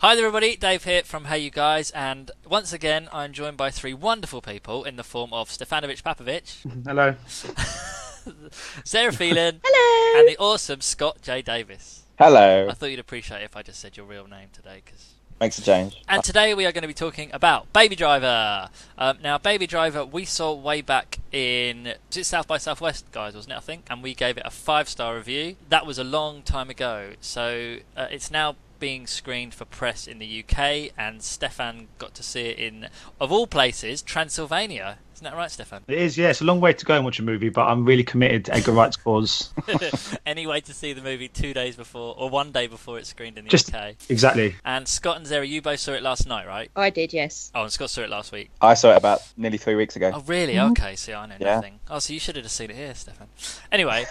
Hi there everybody, Dave here from HeyUGuys, and once again I'm joined by three wonderful people in the form of Stefan Pape. Hello. Zehra Phelan. Hello. And the awesome Scott J. Davis. Hello. I thought you'd appreciate it if I just said your real name today, because... Makes a change. And today we are going to be talking about Baby Driver. Now, Baby Driver we saw way back in... Was it South by Southwest, guys, wasn't it, I think? And we gave it a 5-star review. That was a long time ago, so it's now being screened for press in the UK, and Stefan got to see it in, of all places, Transylvania. Isn't that right, Stefan? It is, yeah. It's a long way to go and watch a movie, but I'm really committed to Edgar Wright's cause. Any way to see the movie 2 days before, or 1 day before it's screened in the UK. Exactly. And Scott and Zehra, you both saw it last night, right? I did, yes. Oh, and Scott saw it last week. I saw it about nearly 3 weeks ago. Oh, really? Okay, see, I know nothing. Oh, so you should have just seen it here, Stefan. Anyway,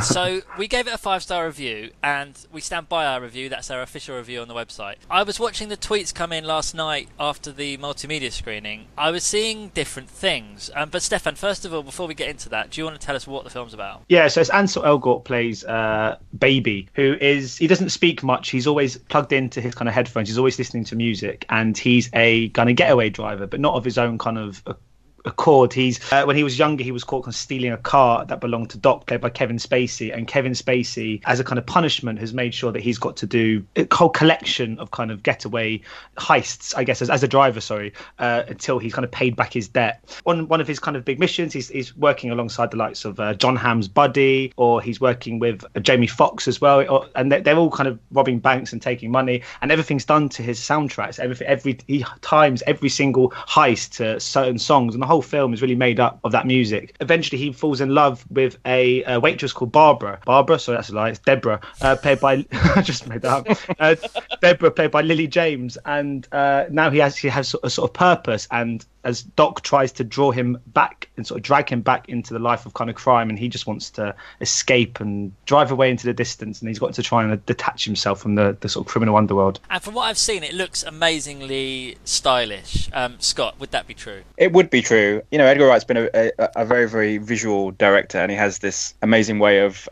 so we gave it a 5-star review, and we stand by our review. That's our official review on the website. I was watching the tweets come in last night after the multimedia screening. I was seeing different things. But Stefan, first of all, before we get into that, do you want to tell us what the film's about? Yeah, so it's Ansel Elgort plays Baby, he doesn't speak much. He's always plugged into his kind of headphones. He's always listening to music, and he's a kind of getaway driver, but not of his own kind of accord. He's when he was younger, he was caught kind of stealing a car that belonged to Doc, played by Kevin Spacey, and Kevin Spacey, as a kind of punishment, has made sure that he's got to do a whole collection of kind of getaway heists, I guess, as a driver, until he's kind of paid back his debt. On one of his kind of big missions, he's working alongside the likes of John Hamm's buddy, or he's working with Jamie Foxx as well, and they're all kind of robbing banks and taking money, and everything's done to his soundtracks. He times every single heist to certain songs, and the whole film is really made up of that music. Eventually he falls in love with a waitress called Barbara, sorry, that's a lie, it's Deborah, played by I just made that up. Deborah, played by Lily James, and now he has a sort of purpose, and as Doc tries to draw him back and sort of drag him back into the life of kind of crime, and he just wants to escape and drive away into the distance, and he's got to try and detach himself from the sort of criminal underworld. And from what I've seen, it looks amazingly stylish. Scott, would that be true? It would be true. You know, Edgar Wright's been a very, very visual director, and he has this amazing way of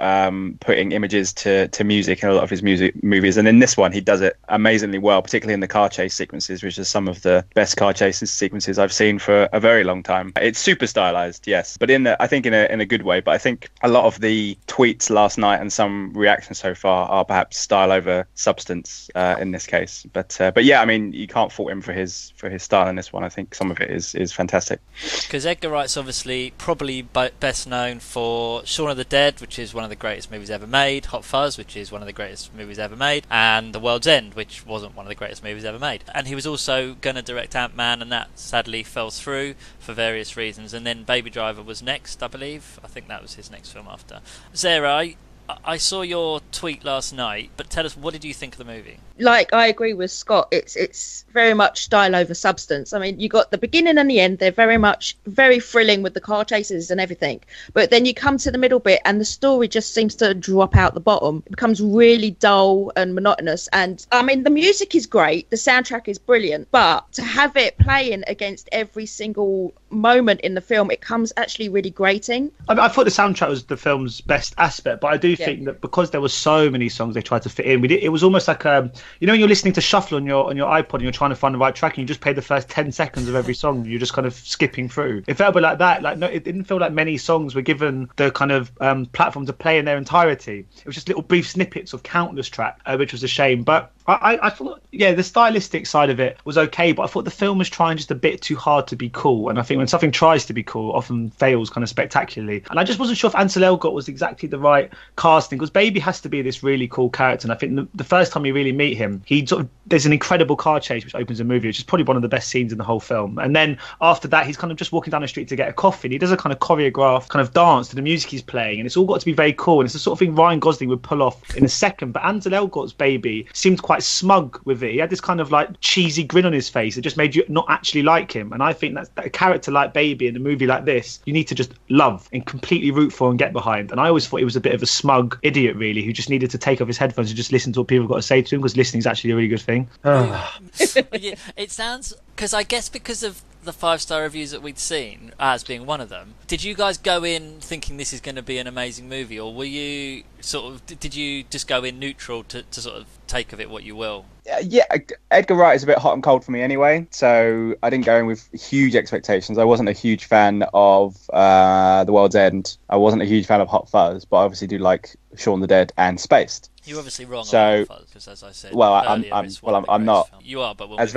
putting images to music in a lot of his music movies, and in this one he does it amazingly well, particularly in the car chase sequences, which are some of the best car chase sequences I've seen for a very long time. It's super stylized, yes, but I think in a good way. But I think a lot of the tweets last night and some reactions so far are perhaps style over substance in this case. But yeah, I mean, you can't fault him for his style in this one. I think some of it is fantastic. Because Edgar Wright's obviously probably best known for Shaun of the Dead, which is one of the greatest movies ever made, Hot Fuzz, which is one of the greatest movies ever made, and The World's End, which wasn't one of the greatest movies ever made. And he was also going to direct Ant-Man, and that sadly fell through for various reasons. And then Baby Driver was next, I believe. I think that was his next film after. Zehra, I saw your tweet last night, but tell us, what did you think of the movie? Like, I agree with Scott. It's very much style over substance. I mean, you got the beginning and the end. They're very thrilling with the car chases and everything. But then you come to the middle bit, and the story just seems to drop out the bottom. It becomes really dull and monotonous. And I mean, the music is great. The soundtrack is brilliant. But to have it playing against every single moment in the film, it comes actually really grating. I thought the soundtrack was the film's best aspect, but I do think that because there were so many songs they tried to fit in, it was almost like you know, when you're listening to shuffle on your iPod and you're trying to find the right track, and you just play the first 10 seconds of every song and you're just kind of skipping through. It felt a bit like that. Like, no, it didn't feel like many songs were given the kind of platform to play in their entirety. It was just little brief snippets of countless tracks, which was a shame. But I thought, the stylistic side of it was okay, but I thought the film was trying just a bit too hard to be cool. And I think when something tries to be cool, it often fails kind of spectacularly. And I just wasn't sure if Ansel Elgort was exactly the right casting, because Baby has to be this really cool character. And I think the first time you really meet him, there's an incredible car chase which opens the movie, which is probably one of the best scenes in the whole film. And then after that, he's kind of just walking down the street to get a coffee, and he does a kind of choreographed kind of dance to the music he's playing, and it's all got to be very cool. And it's the sort of thing Ryan Gosling would pull off in a second. But Ansel Elgort's Baby seemed quite smug with it. He had this kind of like cheesy grin on his face that just made you not actually like him. And I think that a character like Baby in a movie like this, you need to just love and completely root for and get behind. And I always thought he was a bit of a smug idiot, really, who just needed to take off his headphones and just listen to what people have got to say to him, because listening is actually a really good thing. Yeah, it sounds, because I guess because of the 5-star reviews that we'd seen, as being one of them, did you guys go in thinking this is going to be an amazing movie, or were you did you just go in neutral to sort of take of it what you will? Yeah, Edgar Wright is a bit hot and cold for me anyway, so I didn't go in with huge expectations. I wasn't a huge fan of The World's End. I wasn't a huge fan of Hot Fuzz, but I obviously do like Shaun the Dead and Spaced. You're obviously wrong so, on Hot Fuzz, because as I said I'm not. Films. You are, but we'll as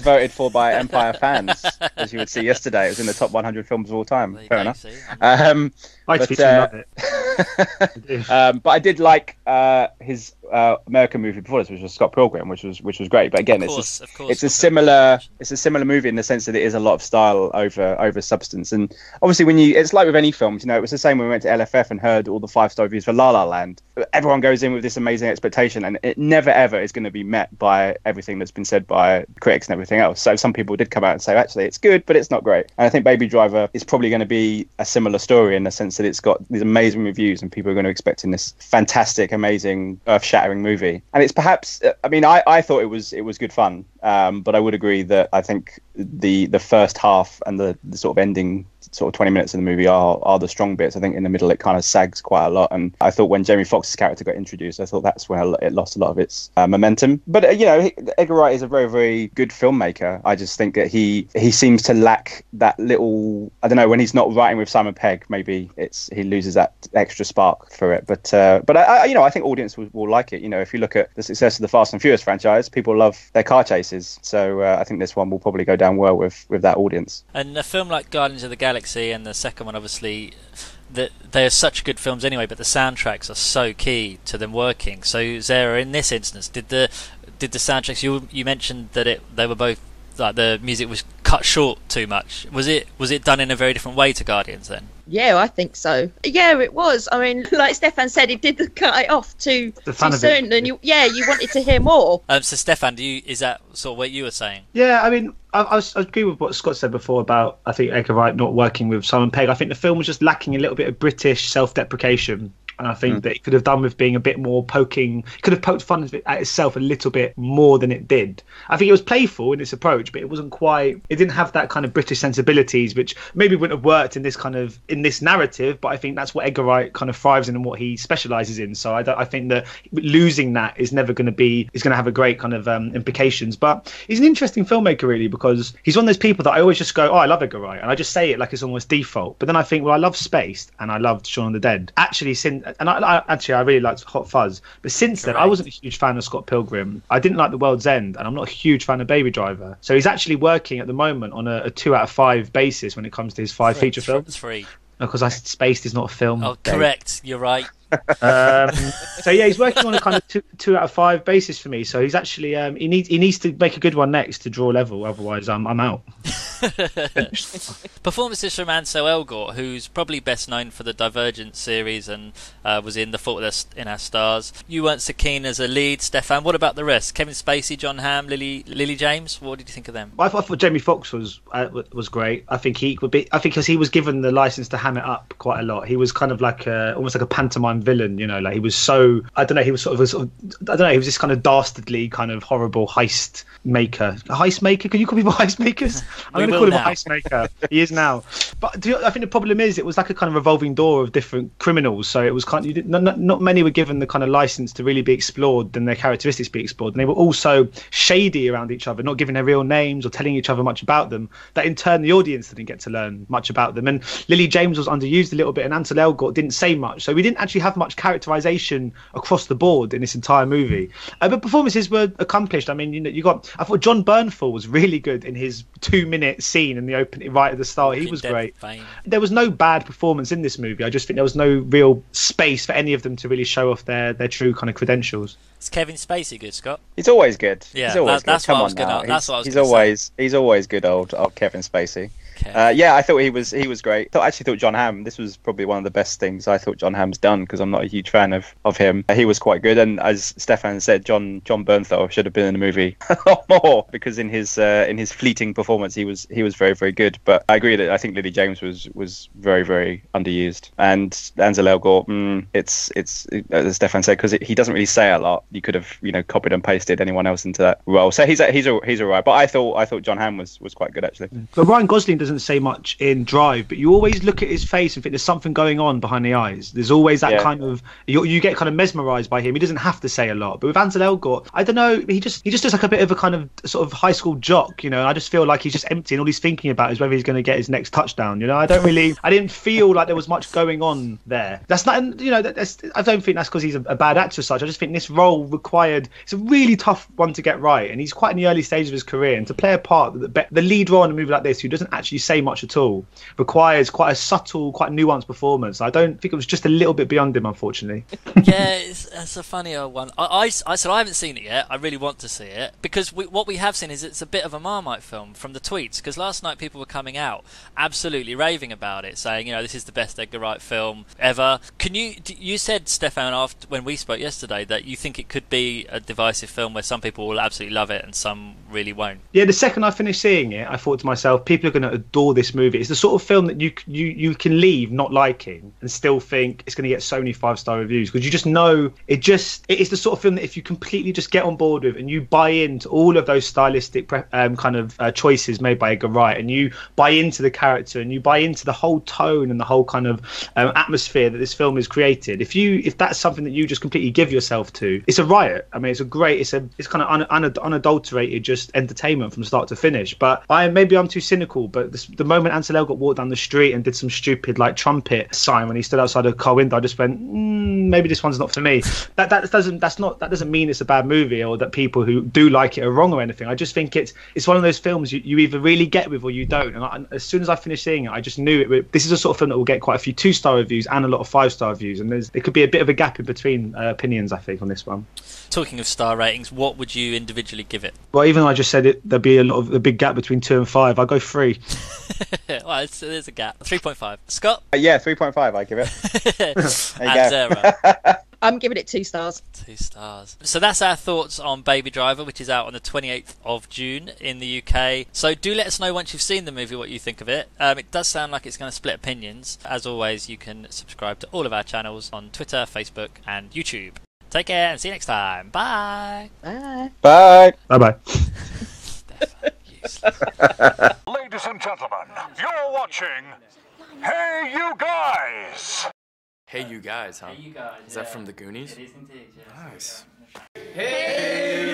voted for by Empire fans, as you would see yesterday. It was in the top 100 films of all time. Fair enough. Love it. But I did like his American movie before this, which was Scott Pilgrim, which was great. But again, it's a similar movie in the sense that it is a lot of style over substance. And obviously, it's like with any films, it was the same when we went to LFF and heard all the 5-star reviews for La La Land. Everyone goes in with this amazing expectation, and it never ever is going to be met by everything that's been said by critics and everything else. So some people did come out and say, actually, it's good, but it's not great. And I think Baby Driver is probably going to be a similar story in the sense that it's got these amazing reviews, and people are going to expect in this fantastic, amazing, earth-shattering movie. And it's perhaps, I thought it was good fun, but I would agree that I think the first half and the sort of ending sort of 20 minutes of the movie are the strong bits. I think in the middle it kind of sags quite a lot, and I thought when Jamie Foxx's character got introduced, I thought that's when it lost a lot of its momentum. But Edgar Wright is a very, very good filmmaker. I just think that he seems to lack that little, I don't know, when he's not writing with Simon Pegg, maybe he loses that extra spark for it. But I think audience will like it. If you look at the success of the Fast and Furious franchise, people love their car chases, so I think this one will probably go down well with that audience. And a film like Guardians of the Galaxy and the second one, obviously, they are such good films anyway, but the soundtracks are so key to them working. So Zehra, in this instance, did the soundtracks, you mentioned that they were both, like, the music was cut short too much. Was it done in a very different way to Guardians then? Yeah, I think so. Yeah, it was. I mean, like Stefan said, he did cut it off too soon, and you wanted to hear more. So Stefan, is that sort of what you were saying? Yeah, I mean, I agree with what Scott said before about, I think, Edgar Wright not working with Simon Pegg. I think the film was just lacking a little bit of British self-deprecation. And I think that it could have done with being a bit more poking. It could have poked fun at itself a little bit more than it did. I think it was playful in its approach, but it wasn't quite. It didn't have that kind of British sensibilities, which maybe wouldn't have worked in this narrative. But I think that's what Edgar Wright kind of thrives in and what he specialises in. So I think that losing that is never going to have a great kind of implications. But he's an interesting filmmaker, really, because he's one of those people that I always just go, oh, I love Edgar Wright, and I just say it like it's almost default. But then I think, well, I love Spaced and I loved Shaun of the Dead. Actually, and I really liked Hot Fuzz, but since then I wasn't a huge fan of Scott Pilgrim. I didn't like The World's End, and I'm not a huge fan of Baby Driver. So he's actually working at the moment on a 2 out of 5 basis when it comes to his 5 feature films. 3. Because I said Spaced is not a film. Oh, correct. You're right. So yeah, he's working on a kind of 2 out of 5 basis for me. So he's actually he needs to make a good one next to draw level. Otherwise, I'm out. Performances from Ansel Elgort, who's probably best known for the Divergent series and was in The Fault in Our Stars. You weren't so keen as a lead, Stefan. What about the rest? Kevin Spacey, John Hamm, Lily James. What did you think of them? I thought Jamie Foxx was great. I think because he was given the license to ham it up quite a lot. He was kind of like almost like a pantomime villain, like he was so, I don't know, he was he was this kind of dastardly kind of horrible heist maker. Can you call people heist makers? I'm going to call him a heist maker. He is now. But I think the problem is it was like a kind of revolving door of different criminals, so it was kind of, not many were given the kind of license to really be explored and their characteristics be explored, and they were also shady around each other, not giving their real names or telling each other much about them, that in turn the audience didn't get to learn much about them. And Lily James was underused a little bit, and Ansel Elgort didn't say much, so we didn't actually have much characterization across the board in this entire movie. But performances were accomplished. I mean, I thought John Bernthal was really good in his 2-minute scene in the opening right at the start. He was great. There was no bad performance in this movie. I just think there was no real space for any of them to really show off their true kind of credentials. Is Kevin Spacey good, Scott? He's always good. Yeah, he's always that's good. what I was going to. He's always good, old Kevin Spacey. Yeah, I thought he was great. I actually thought John Hamm. This was probably one of the best things I thought John Hamm's done, because I'm not a huge fan of him. He was quite good, and as Stefan said, John Bernthal should have been in the movie a lot more, because in his fleeting performance, he was very, very good. But I agree that I think Lily James was very, very underused, and Ansel Elgort. It's as Stefan said, because he doesn't really say a lot. You could have copied and pasted anyone else into that role. So he's alright. But I thought John Hamm was quite good actually. But Ryan Gosling doesn't say much in Drive, but you always look at his face and think there's something going on behind the eyes. There's always that kind of you get kind of mesmerised by him. He doesn't have to say a lot. But with Ansel Elgort, I don't know. He just looks like a bit of a kind of sort of high school jock. I just feel like he's just empty, and all he's thinking about is whether he's going to get his next touchdown. I didn't feel like there was much going on there. That's not. I don't think that's because he's a bad actor as such. I just think this role required. It's a really tough one to get right, and he's quite in the early stage of his career, and to play a part, the lead role in a movie like this, who doesn't actually say much at all, requires quite a subtle, quite nuanced performance. I don't think it was just a little bit beyond him, unfortunately. Yeah, it's a funny old one. I said I haven't seen it yet. I really want to see it, because what we have seen is it's a bit of a Marmite film from the tweets, because last night people were coming out absolutely raving about it, saying this is the best Edgar Wright film ever. You said, Stefan, after when we spoke yesterday, that you think it could be a divisive film where some people will absolutely love it and some really won't. Yeah, the second I finished seeing it, I thought to myself, people are going to adore this movie. It's the sort of film that you can leave not liking and still think it's going to get so many 5-star reviews, because you just know it is the sort of film that if you completely just get on board with and you buy into all of those stylistic choices made by Edgar Wright, and you buy into the character and you buy into the whole tone and the whole kind of atmosphere that this film has created, if that's something that you just completely give yourself to, it's a riot. I mean, it's kind of unadulterated just entertainment from start to finish. But maybe I'm too cynical, but the moment Ansel Elgort walked down the street and did some stupid trumpet sign when he stood outside a car window, I just went, maybe this one's not for me. That doesn't mean it's a bad movie or that people who do like it are wrong or anything. I just think it's one of those films you either really get with or you don't. And as soon as I finished seeing it, I just knew this is a sort of film that will get quite a few 2-star reviews and a lot of 5-star reviews, and there could be a bit of a gap in between opinions, I think, on this one. Talking of star ratings, what would you individually give it? Well, even though I just said there'd be a big gap between 2 and 5, I'll go 3. Well, there's a gap. 3.5. Scott? Yeah, 3.5 I give it. And Zehra? I'm giving it 2 stars. 2 stars. So that's our thoughts on Baby Driver, which is out on the 28th of June in the UK. So do let us know once you've seen the movie what you think of it. It does sound like it's going to split opinions. As always, you can subscribe to all of our channels on Twitter, Facebook and YouTube. Take care and see you next time. Bye. Bye. Bye. Bye-bye. Stefan, useless. Ladies and gentlemen, you're watching Hey You Guys! Hey, you guys, huh? Hey, you guys. Is that from the Goonies? It is indeed, yes. Nice. Hey,